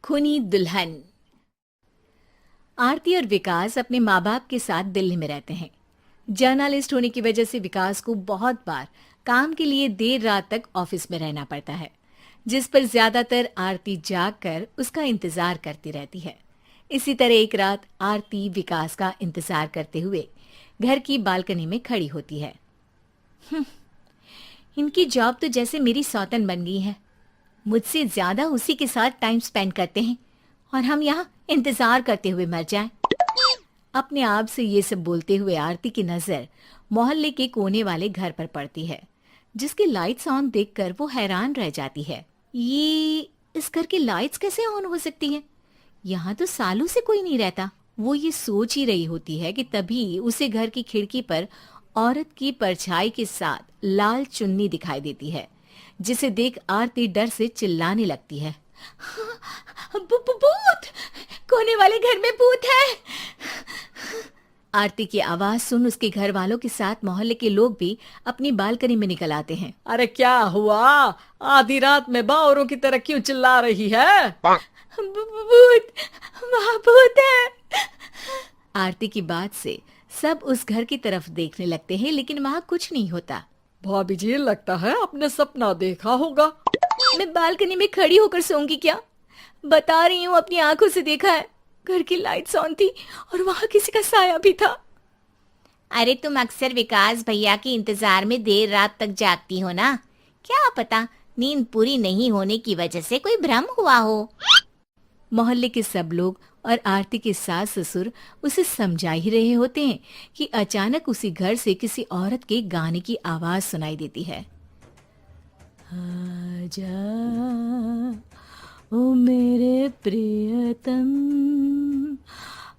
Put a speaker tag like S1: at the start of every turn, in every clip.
S1: खूनी दुल्हन। आरती और विकास अपने माँ बाप के साथ दिल्ली में रहते हैं। जर्नलिस्ट होने की वजह से विकास को बहुत बार काम के लिए देर रात तक ऑफिस में रहना पड़ता है, जिस पर ज्यादातर आरती जाग कर उसका इंतजार करती रहती है। इसी तरह एक रात आरती विकास का इंतजार करते हुए घर की बालकनी में खड़ी होती है। इनकी जॉब तो जैसे मेरी सौतन बन गई है। मुझसे ज्यादा उसी के साथ टाइम स्पेंड करते हैं और हम यहाँ इंतजार करते हुए मर जाएं। अपने आप से ये सब बोलते हुए आरती की नजर मोहल्ले के कोने वाले घर पर पड़ती है, जिसकी लाइट्स ऑन देखकर वो हैरान रह जाती है। ये इस घर की लाइट्स कैसे ऑन हो सकती हैं? यहाँ तो सालों से कोई नहीं रहता। वो ये सोच ही रही होती है कि तभी उसे घर की खिड़की पर औरत की परछाई के साथ लाल चुन्नी दिखाई देती है, जिसे देख आरती डर से चिल्लाने लगती है। भूत! कोने वाले घर में भूत है! आरती की आवाज सुन उसके घर वालों के साथ मोहल्ले के लोग भी अपनी बालकनी में निकल आते हैं।
S2: अरे क्या हुआ? आधी रात में बावरों की तरह क्यों चिल्ला रही है?
S1: भूत! वहाँ भूत है! आरती की बात से सब उस घर की तरफ देखने लगते हैं, लेकिन वहाँ कुछ नहीं होता।
S2: भाभी जी, लगता है आपने सपना देखा होगा।
S1: मैं बालकनी में खड़ी होकर सोऊंगी क्या? बता रही हूँ, अपनी आंखों से देखा है। घर की लाइट्स ऑन थी और वहाँ किसी का साया भी था। अरे तुम अक्सर विकास भैया के इंतजार में देर रात तक जागती हो ना, क्या पता नींद पूरी नहीं होने की वजह से कोई भ्रम हुआ हो। मोहल्ले के सब लोग और आरती के सास ससुर उसे समझा ही रहे होते हैं कि अचानक उसी घर से किसी औरत के गाने की आवाज सुनाई देती है। आजा ओ मेरे प्रियतम,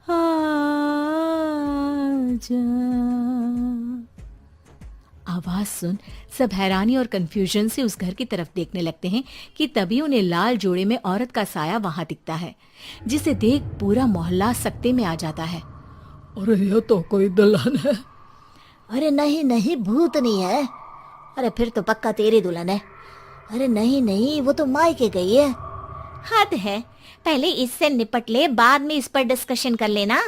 S1: आजा। आवाज सुन सब हैरानी और कंफ्यूजन से उस घर की तरफ देखने लगते हैं कि तभी उन्हें लाल जोड़े में औरत का साया वहां दिखता है, जिसे देख पूरा मोहल्ला सकते में आ जाता है।
S2: अरे ये तो कोई दुल्हन है।
S3: अरे नहीं नहीं, भूत नहीं है। अरे फिर तो पक्का तेरी दुल्हन है। अरे नहीं नहीं, वो तो मायके गई है।
S1: हद है, पहले इससे निपट ले, बाद में इस पर डिस्कशन कर लेना।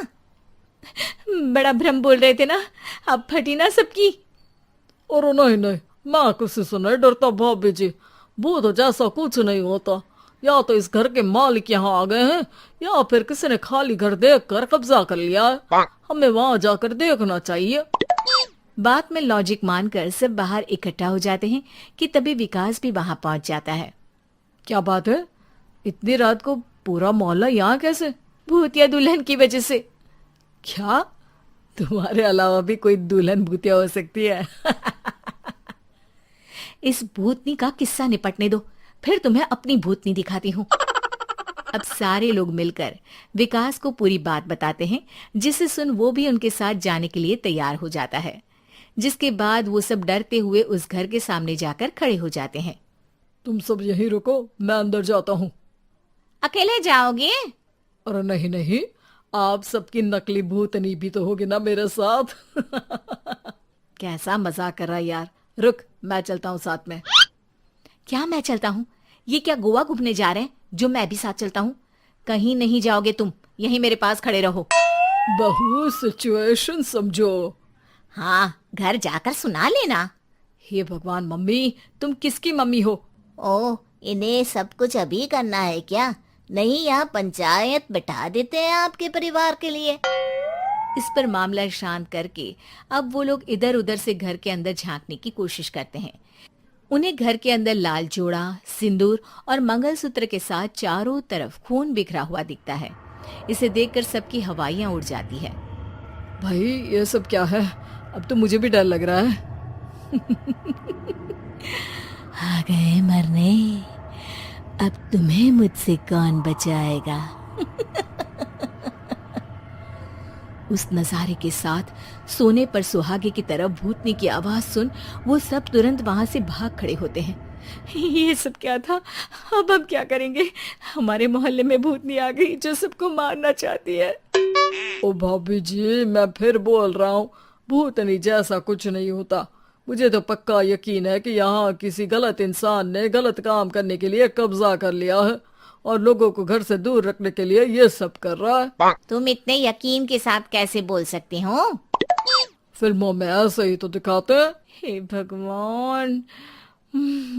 S1: बड़ा भ्रम बोल रहे थे ना, अब फटी ना सबकी।
S2: और नहीं नहीं, मैं किसी से नहीं डरता भाभी जी। भूत जैसा कुछ नहीं होता। या तो इस घर के मालिक यहाँ आ गए हैं, या फिर किसी ने खाली घर देख कर कब्जा कर लिया है। हमें वहां जाकर देखना चाहिए।
S1: बात में लॉजिक मानकर सब बाहर इकट्ठा हो जाते हैं कि तभी विकास भी वहां पहुंच जाता है।
S2: क्या बात है? इतनी रात को पूरा मोहल्ला यहाँ कैसे?
S1: भूतिया दुल्हन की वजह से।
S2: क्या तुम्हारे अलावा भी कोई दुल्हन भूतिया हो सकती है?
S1: इस भूतनी का किस्सा निपटने दो, फिर तुम्हें अपनी भूतनी दिखाती हूँ। अब सारे लोग मिलकर विकास को पूरी बात बताते हैं, जिसे सुन वो भी उनके साथ जाने के लिए तैयार हो जाता है। जिसके बाद वो सब डरते हुए उस घर के सामने जाकर खड़े हो जाते हैं।
S2: तुम सब यहीं रुको, मैं अंदर जाता हूँ।
S1: अकेले जाओगे?
S2: अरे नहीं नहीं, आप सबकी नकली भूतनी भी तो होगी ना मेरे साथ।
S1: कैसा मजाक कर रहा है यार। रुक, मैं चलता हूँ साथ में। क्या मैं चलता हूँ? ये क्या गोवा घूमने जा रहे हैं जो मैं भी साथ चलता हूँ? कहीं नहीं जाओगे तुम, यहीं मेरे पास खड़े रहो।
S2: बहू, सिचुएशन समझो।
S1: हाँ, घर जाकर सुना लेना।
S2: हे भगवान, मम्मी तुम किसकी मम्मी हो?
S3: ओ, इन्हें सब कुछ अभी करना है क्या? नहीं, यहाँ पंचायत बैठा देते हैं आपके परिवार के लिए।
S1: इस पर मामला शांत करके अब वो लोग इधर उधर से घर के अंदर झांकने की कोशिश करते हैं। उन्हें घर के अंदर लाल जोड़ा, सिंदूर और मंगलसूत्र के साथ चारों तरफ खून बिखरा हुआ दिखता है। इसे देखकर सबकी हवाइयां उड़ जाती है।
S2: भाई ये सब क्या है? अब तो मुझे भी डर लग रहा है।
S1: आ गए मरने, अब तुम्हें मुझसे कौन बचाएगा? उस नजारे के साथ सोने पर सुहागे की तरफ भूतनी की आवाज सुन वो सब तुरंत वहां से भाग खड़े होते हैं। ये सब क्या था? अब हम क्या करेंगे? हमारे मोहल्ले में भूतनी आ गई जो सबको मारना चाहती है।
S2: ओ भाभी जी, मैं फिर बोल रहा हूँ, भूतनी जैसा कुछ नहीं होता। मुझे तो पक्का यकीन है कि यहाँ किसी गलत इंसान ने गलत काम करने के लिए कब्जा कर लिया है और लोगों को घर से दूर रखने के लिए ये सब कर रहा है।
S1: तुम इतने यकीन के साथ कैसे बोल सकते हो?
S2: फिल्मों में ऐसे ही तो दिखाते हैं।
S1: हे भगवान,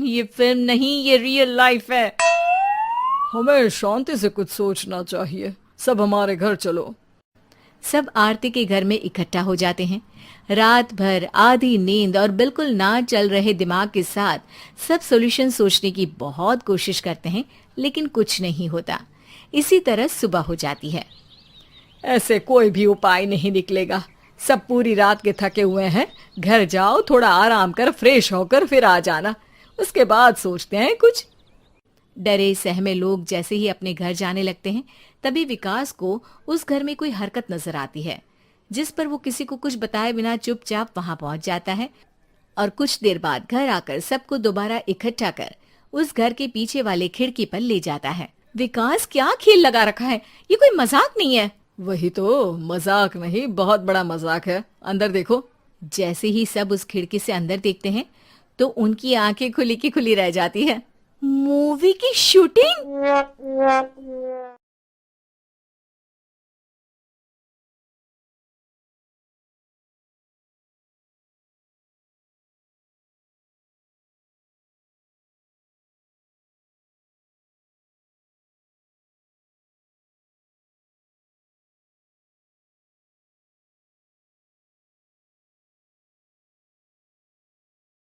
S1: ये फिल्म नहीं, ये रियल लाइफ है।
S2: हमें शांति से कुछ सोचना चाहिए। सब हमारे घर चलो।
S1: सब आरती के घर में इकट्ठा हो जाते हैं। रात भर आधी नींद और बिल्कुल ना चल रहे दिमाग के साथ सब सॉल्यूशन सोचने की बहुत कोशिश करते हैं, लेकिन कुछ नहीं होता। इसी तरह सुबह हो जाती है।
S2: ऐसे कोई भी उपाय नहीं निकलेगा। सब पूरी रात के थके हुए हैं। घर जाओ, थोड़ा आराम कर, फ्रेश होकर फिर आ जाना, उसके बाद सोचते हैं कुछ।
S1: डरे सहमे लोग जैसे ही अपने घर जाने लगते हैं, तभी विकास को उस घर में कोई हरकत नजर आती है, जिस पर वो किसी को कुछ बताए बिना चुपचाप वहां पहुंच जाता है और कुछ देर बाद घर आकर सबको दोबारा इकट्ठा कर उस घर के पीछे वाले खिड़की पर ले जाता है। विकास, क्या खेल लगा रखा है? ये कोई मजाक नहीं है।
S2: वही तो, मजाक नहीं, बहुत बड़ा मजाक है। अंदर देखो।
S1: जैसे ही सब उस खिड़की से अंदर देखते हैं तो उनकी आंखें खुली की खुली रह जाती है। मूवी की शूटिंग!